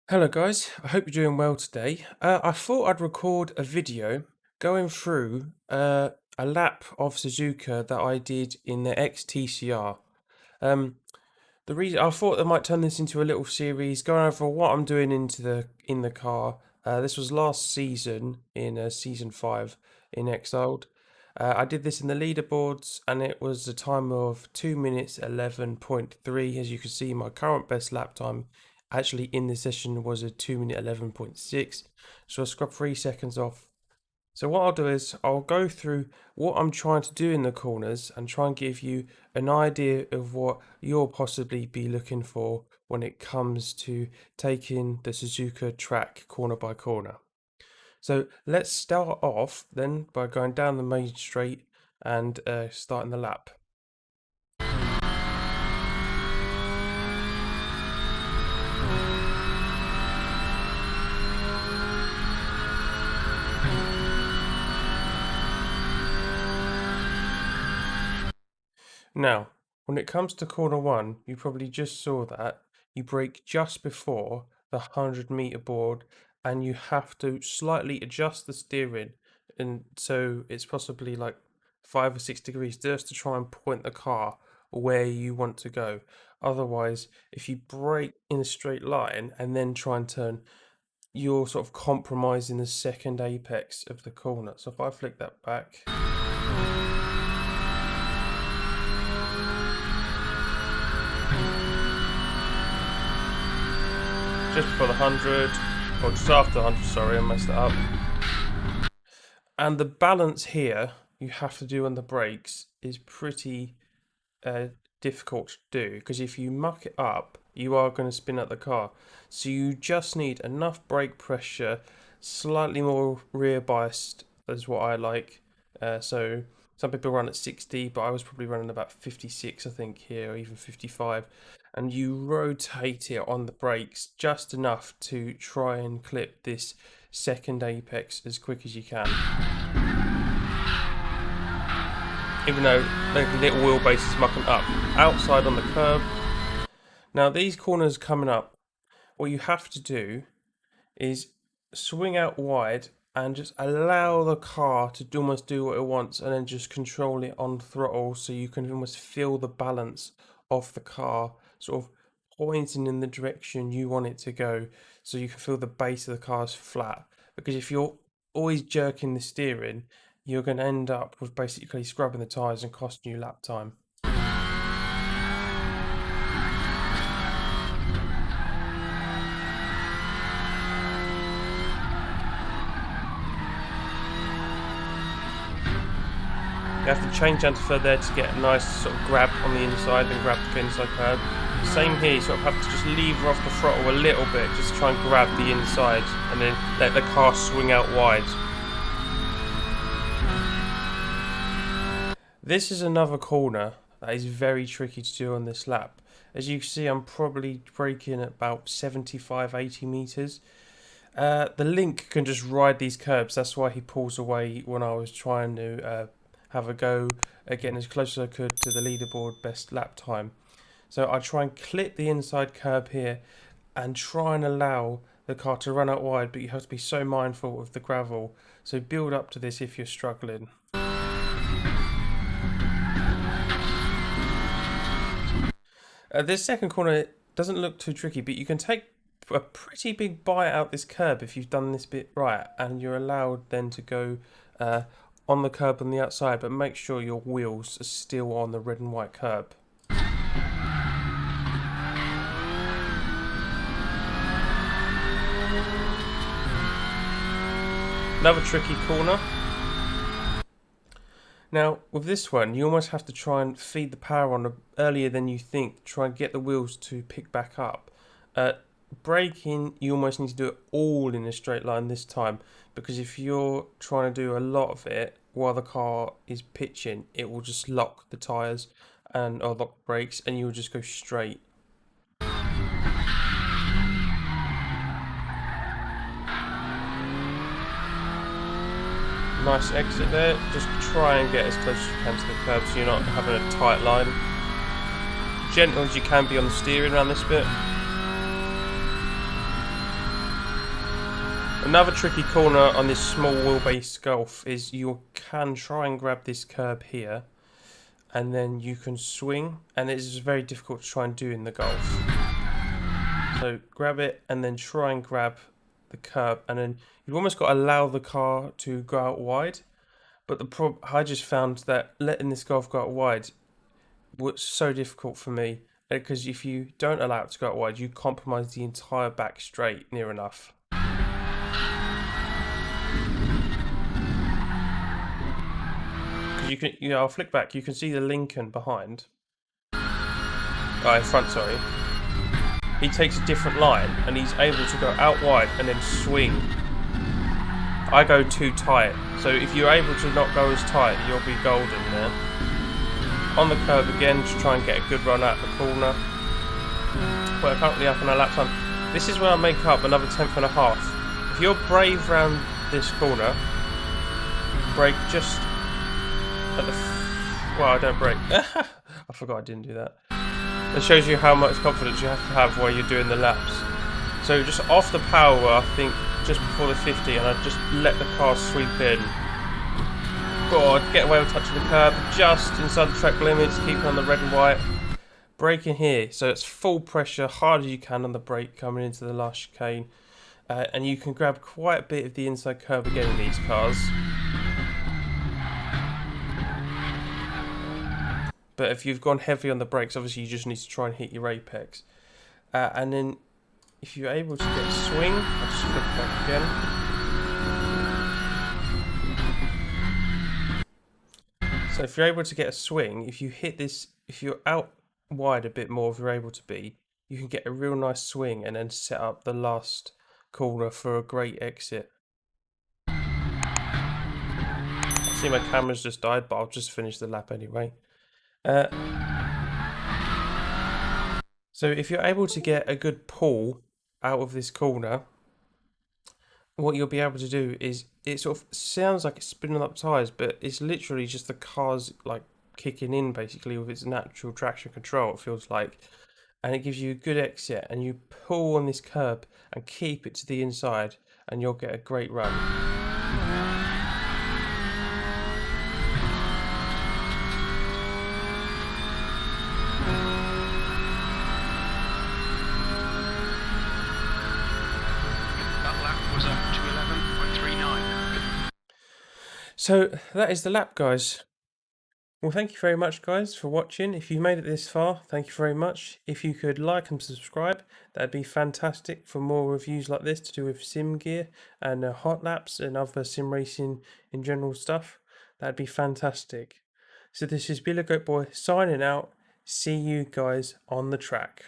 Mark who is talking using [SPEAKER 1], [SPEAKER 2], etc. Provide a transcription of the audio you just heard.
[SPEAKER 1] Hello guys, I hope you're doing well today. I thought I'd record a video going through a lap of Suzuka that I did in the Wtcr. Um, the reason I thought I might turn this into a little series, going over what I'm doing in the car. This was last season in season 5 in Exiled. I did this in the leaderboards, and it was a time of 2 minutes 11.3. As you can see, my current best lap time actually in this session was a 2 minute 11.6. So I scrubbed 3 seconds off. So what I'll do is I'll go through what I'm trying to do in the corners and try and give you an idea of what you'll possibly be looking for when it comes to taking the Suzuka track corner by corner. So let's start off then by going down the main straight and starting the lap. Now, when it comes to corner one, you probably just saw that you brake just before the 100-meter board, and you have to slightly adjust the steering, and so it's possibly like 5 or 6 degrees just to try and point the car where you want to go. Otherwise, if you brake in a straight line and then try and turn, you're sort of compromising the second apex of the corner. So if I flick that back. Just before the 100, or just after the 100, sorry, I messed that up. And the balance here you have to do on the brakes is pretty difficult to do, because if you muck it up, you are going to spin out the car. So you just need enough brake pressure, slightly more rear biased is what I like. So some people run at 60, but I was probably running about 56, I think, here, or even 55. And you rotate it on the brakes just enough to try and clip this second apex as quick as you can. Even though the little wheelbase is mucking up. Outside on the curb. Now these corners coming up, what you have to do is swing out wide and just allow the car to almost do what it wants, and then just control it on throttle so you can almost feel the balance of the car sort of pointing in the direction you want it to go, so you can feel the base of the car's flat. Because if you're always jerking the steering, you're going to end up with basically scrubbing the tyres and costing you lap time. You have to change anti-fur there to get a nice sort of grab on the inside and grab the inside curb. Same here, you sort of have to just lever off the throttle a little bit, just try and grab the inside and then let the car swing out wide. This is another corner that is very tricky to do on this lap. As you can see, I'm probably braking at about 75-80 meters. The Link can just ride these curbs, that's why he pulls away when I was trying to have a go at getting as close as I could to the leaderboard best lap time. So I try and clip the inside curb here and try and allow the car to run out wide, but you have to be so mindful of the gravel. So build up to this if you're struggling. This second corner doesn't look too tricky, but you can take a pretty big bite out this curb if you've done this bit right, and you're allowed then to go on the curb on the outside, but make sure your wheels are still on the red and white curb. Another tricky corner. Now with this one, you almost have to try and feed the power on earlier than you think, try and get the wheels to pick back up. Braking, you almost need to do it all in a straight line this time, because if you're trying to do a lot of it while the car is pitching, it will just lock the tyres or lock the brakes, and you'll just go straight. Nice exit there. Just try and get as close as you can to the curb so you're not having a tight line. Gentle as you can be on the steering around this bit. Another tricky corner on this small wheelbase Golf is you can try and grab this curb here, and then you can swing, and it is very difficult to try and do in the Golf. So grab it and then try and grab the curb, and then you've almost got to allow the car to go out wide. But I just found that letting this Golf go out wide was so difficult for me, because if you don't allow it to go out wide, you compromise the entire back straight near enough. Because I'll flick back, you can see the Lincoln behind. In front, sorry. He takes a different line, and he's able to go out wide and then swing. I go too tight, so if you're able to not go as tight, you'll be golden there. On the curb again to try and get a good run out the corner. We're currently up on a lap time. This is where I make up another 10th and a half. If you're brave round this corner, brake just at the... well, I don't brake. I forgot I didn't do that. It shows you how much confidence you have to have while you're doing the laps. So just off the power, I think just before the 50, and I just let the car sweep in. God, get away with touching the curb, just inside the track limits, keep it on the red and white. Braking here, so it's full pressure, hard as you can on the brake coming into the last chicane. And you can grab quite a bit of the inside curb again in these cars. But if you've gone heavy on the brakes, obviously you just need to try and hit your apex. And then if you're able to get a swing, I'll just flip back again. So if you're able to get a swing, if you hit this, if you're out wide a bit more, if you're able to be, you can get a real nice swing and then set up the last corner for a great exit. I see my camera's just died, but I'll just finish the lap anyway. So if you're able to get a good pull out of this corner, what you'll be able to do is, it sort of sounds like it's spinning up tires, but it's literally just the car's like kicking in basically with its natural traction control, it feels like. And it gives you a good exit, and you pull on this curb and keep it to the inside, and you'll get a great run. So that is the lap, guys. Well, thank you very much, guys, for watching. If you made it this far, thank you very much. If you could like and subscribe, that'd be fantastic for more reviews like this to do with sim gear and hot laps and other sim racing in general stuff. That'd be fantastic. So this is Billy Goat Boy signing out. See you guys on the track.